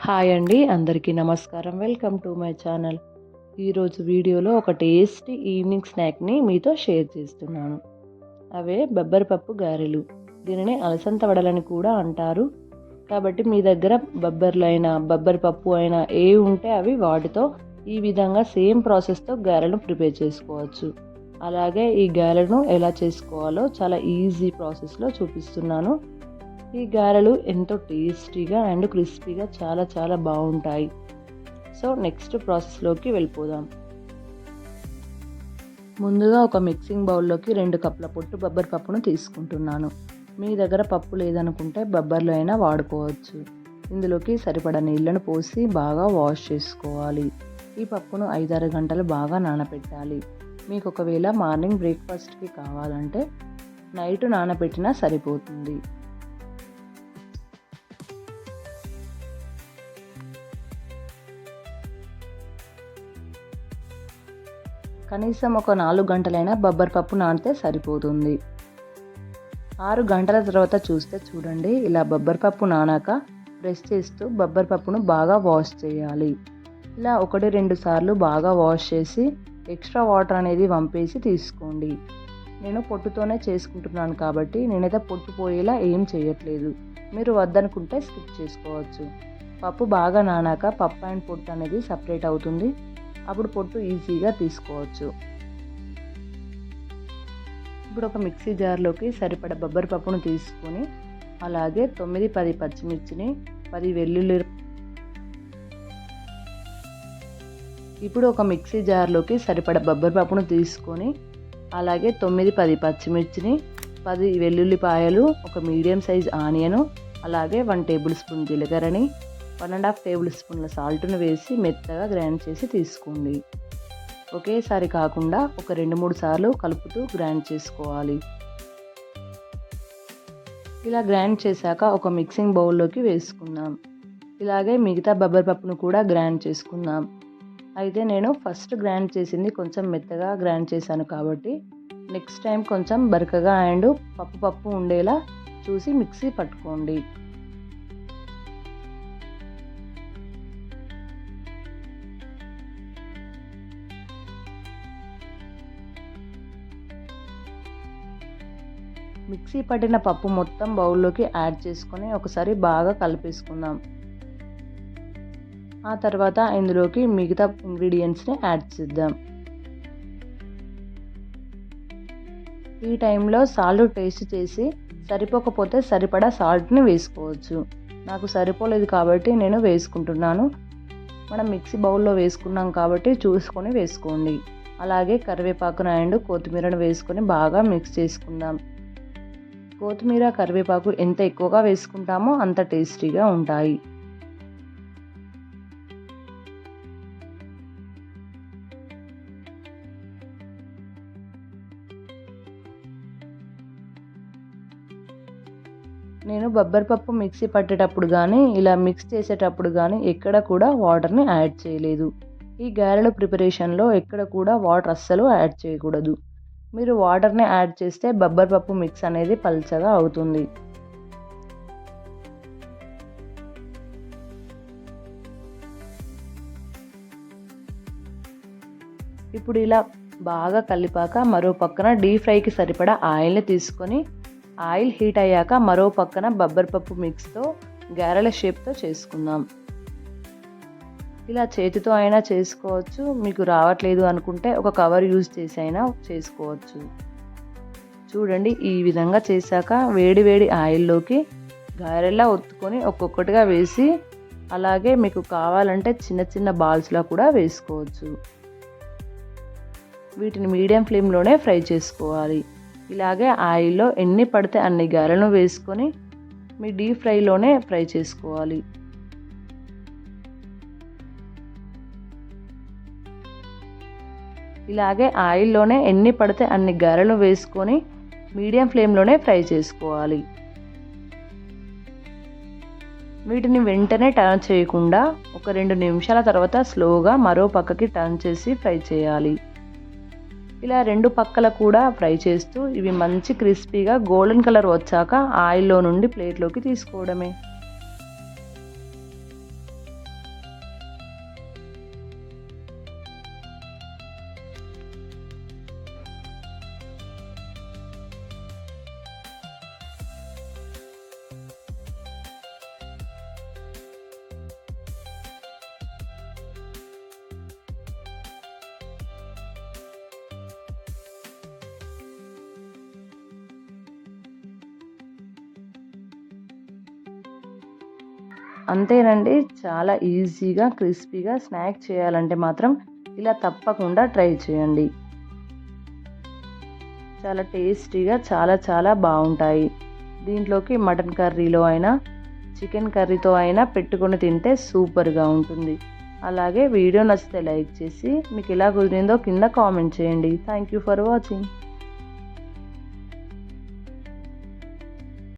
Hi అండి, అందరికీ నమస్కారం. Welcome to my channel. ఈరోజు వీడియోలో ఒక టేస్టీ ఈవినింగ్ స్నాక్ని మీతో షేర్ చేస్తున్నాను. అవే బొబ్బరిపప్పు గారెలు. దీనిని అలసంద వడలని కూడా అంటారు. కాబట్టి మీ దగ్గర బొబ్బరిపప్పు అయినా ఏ ఉంటే అవి వాటితో ఈ విధంగా సేమ్ ప్రాసెస్తో గారెలను ప్రిపేర్ చేసుకోవచ్చు. అలాగే ఈ గారెలను ఎలా చేసుకోవాలో చాలా ఈజీ ప్రాసెస్లో చూపిస్తున్నాను. ఈ గారెలు ఎంతో టేస్టీగా అండ్ క్రిస్పీగా చాలా బాగుంటాయి. సో నెక్స్ట్ ప్రాసెస్లోకి వెళ్ళిపోదాం. ముందుగా ఒక మిక్సింగ్ బౌల్లోకి 2 కప్పుల పొట్టు బొబ్బరిపప్పును తీసుకుంటున్నాను. మీ దగ్గర పప్పు లేదనుకుంటే బొబ్బర్లు అయినా వాడుకోవచ్చు. ఇందులోకి సరిపడా నీళ్లను పోసి బాగా వాష్ చేసుకోవాలి. ఈ పప్పును 5-6 గంటలు బాగా నానబెట్టాలి. మీకు ఒకవేళ మార్నింగ్ బ్రేక్ఫాస్ట్కి కావాలంటే నైట్ నానబెట్టినా సరిపోతుంది. కనీసం ఒక 4 గంటలైనా బొబ్బరిపప్పు నానితే సరిపోతుంది. 6 గంటల తర్వాత చూడండి, ఇలా బొబ్బరిపప్పు నానాక ప్రెస్ చేస్తూ బొబ్బరిపప్పును బాగా వాష్ చేయాలి. ఇలా 1-2 సార్లు బాగా వాష్ చేసి ఎక్స్ట్రా వాటర్ అనేది వంపేసి తీసుకోండి. నేను పొట్టుతోనే చేసుకుంటున్నాను కాబట్టి నేనైతే పొట్టు పోయేలా ఏం చేయట్లేదు. మీరు వద్దనుకుంటే స్కిప్ చేసుకోవచ్చు. పప్పు బాగా నానాక పప్పు అండ్ పొట్టు అనేది సపరేట్ అవుతుంది. అప్పుడు పొట్టు ఈజీగా తీసుకోవచ్చు. ఇప్పుడు ఒక మిక్సీ జార్లోకి సరిపడ బొబ్బరిపప్పును తీసుకొని అలాగే 9-10 పచ్చిమిర్చిని, 10 వెల్లుల్లి. ఇప్పుడు ఒక మిక్సీ జార్లోకి సరిపడ బొబ్బరిపప్పును తీసుకొని అలాగే 9-10 పచ్చిమిర్చిని, 10 వెల్లుల్లిపాయలు, ఒక మీడియం సైజ్ ఆనియను, అలాగే 1 టేబుల్ స్పూన్ జీలకర్రని, 1.5 టేబుల్ స్పూన్ల సాల్ట్ను వేసి మెత్తగా గ్రైండ్ చేసి తీసుకోండి. ఒకేసారి కాకుండా ఒక 2-3 సార్లు కలుపుతూ గ్రైండ్ చేసుకోవాలి. ఇలా గ్రైండ్ చేశాక ఒక మిక్సింగ్ బౌల్లోకి వేసుకుందాం. ఇలాగే మిగతా బొబ్బరిపప్పును కూడా గ్రైండ్ చేసుకుందాం. అయితే నేను ఫస్ట్ గ్రైండ్ చేసింది కొంచెం మెత్తగా గ్రైండ్ చేశాను కాబట్టి నెక్స్ట్ టైం కొంచెం బరకగా అండ్ పప్పు ఉండేలా చూసి మిక్సీ పట్టుకోండి. మిక్సీ పట్టిన పప్పు మొత్తం బౌల్లోకి యాడ్ చేసుకొని ఒకసారి బాగా కలిపేసుకుందాం. ఆ తర్వాత ఇందులోకి మిగతా ఇంగ్రీడియంట్స్ని యాడ్ చేద్దాం. ఈ టైంలో సాల్ట్ టేస్ట్ చేసి సరిపోకపోతే సరిపడా సాల్ట్ని వేసుకోవచ్చు. నాకు సరిపోలేదు కాబట్టి నేను వేసుకుంటున్నాను. మనం మిక్సీ బౌల్లో వేసుకున్నాం కాబట్టి చూసుకొని వేసుకోండి. అలాగే కరివేపాకును అండ్ కొత్తిమీరను వేసుకొని బాగా మిక్స్ చేసుకుందాం. కొత్తిమీర, కరివేపాకు ఎంత ఎక్కువగా వేసుకుంటామో అంత టేస్టీగా ఉంటాయి. నేను బొబ్బరిపప్పు మిక్సీ పట్టేటప్పుడు కానీ ఇలా మిక్స్ చేసేటప్పుడు కానీ ఎక్కడ కూడా వాటర్ని యాడ్ చేయలేదు. ఈ గారెల ప్రిపరేషన్లో ఎక్కడ కూడా వాటర్ అస్సలు యాడ్ చేయకూడదు. మీరు వాటర్ని యాడ్ చేస్తే బొబ్బరిపప్పు మిక్స్ అనేది పల్చగా అవుతుంది. ఇప్పుడు ఇలా బాగా కలిపాక మరో పక్కన డీప్ ఫ్రైకి సరిపడా ఆయిల్ని తీసుకొని ఆయిల్ హీట్ అయ్యాక మరో పక్కన బొబ్బరిపప్పు మిక్స్తో గారెల షేప్తో చేసుకుందాం. ఇలా చేతితో అయినా చేసుకోవచ్చు. మీకు రావట్లేదు అనుకుంటే ఒక కవర్ యూజ్ చేసి అయినా చేసుకోవచ్చు. చూడండి, ఈ విధంగా చేశాక వేడి ఆయిల్లోకి గారెలా ఒత్తుకొని ఒక్కొక్కటిగా వేసి అలాగే మీకు కావాలంటే చిన్న బాల్స్లా కూడా వేసుకోవచ్చు. వీటిని మీడియం ఫ్లేమ్లోనే ఫ్రై చేసుకోవాలి. ఇలాగే ఆయిల్లో ఎన్ని పడితే అన్ని గారెలను వేసుకొని మీ డీప్ ఫ్రైలోనే ఫ్రై చేసుకోవాలి. ఇలాగే ఆయిల్లోనే ఎన్ని పడితే అన్ని గారెలు వేసుకొని మీడియం ఫ్లేమ్లోనే ఫ్రై చేసుకోవాలి. వీటిని వెంటనే టర్న్ చేయకుండా ఒక 2 నిమిషాల తర్వాత స్లోగా మరో పక్కకి టర్న్ చేసి ఫ్రై చేయాలి. ఇలా 2 పక్కల కూడా ఫ్రై చేస్తూ ఇవి మంచి క్రిస్పీగా గోల్డెన్ కలర్ వచ్చాక ఆయిల్లో నుండి ప్లేట్లోకి తీసుకోవడమే. అంతేనండి, చాలా ఈజీగా క్రిస్పీగా స్నాక్ చేయాలంటే మాత్రం ఇలా తప్పకుండా ట్రై చేయండి. చాలా టేస్టీగా చాలా బాగుంటాయి. దీంట్లోకి మటన్ కర్రీలో అయినా చికెన్ కర్రీతో అయినా పెట్టుకొని తింటే సూపర్గా ఉంటుంది. అలాగే వీడియో నచ్చితే లైక్ చేసి మీకు ఎలా కుదిరిందో కింద కామెంట్ చేయండి. Thank you for watching.